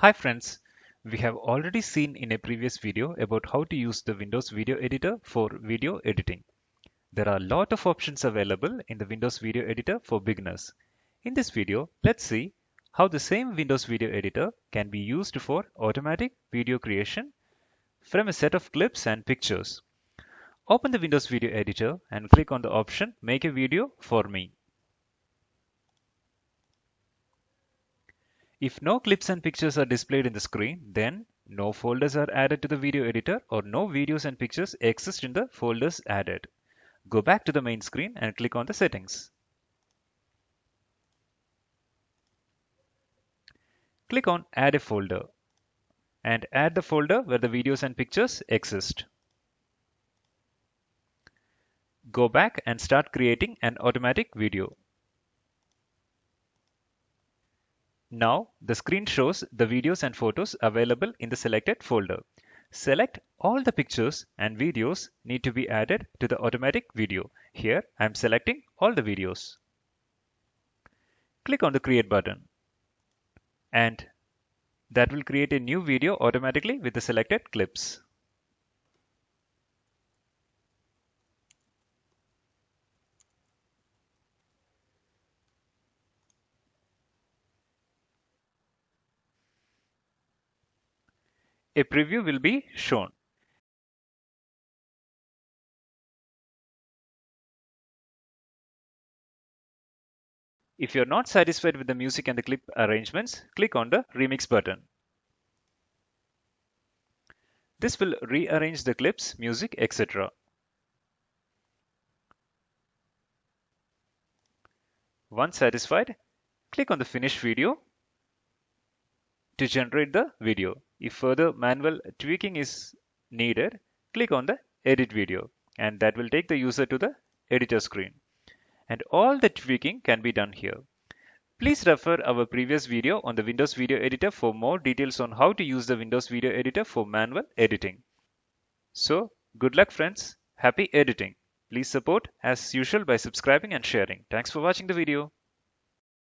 Hi friends, we have already seen in a previous video about how to use the Windows Video Editor for video editing. There are a lot of options available in the Windows Video Editor for beginners. In this video, let's see how the same Windows Video Editor can be used for automatic video creation from a set of clips and pictures. Open the Windows Video Editor and click on the option Make a Video for Me. If no clips and pictures are displayed in the screen, then no folders are added to the video editor or no videos and pictures exist in the folders added. Go back to the main screen and click on the settings. Click on Add a folder and add the folder where the videos and pictures exist. Go back and start creating an automatic video. Now the screen shows the videos and photos available in the selected folder. Select all the pictures and videos need to be added to the automatic video. Here I am selecting all the videos. Click on the Create button and that will create a new video automatically with the selected clips. A preview will be shown. If you're not satisfied with the music and the clip arrangements, click on the Remix button. This will rearrange the clips, music, etc. Once satisfied, click on the Finish Video to generate the video. If further manual tweaking is needed, click on the Edit Video and that will take the user to the editor screen. And all the tweaking can be done here. Please refer our previous video on the Windows Video Editor for more details on how to use the Windows Video Editor for manual editing. So, good luck friends. Happy editing. Please support as usual by subscribing and sharing. Thanks for watching the video.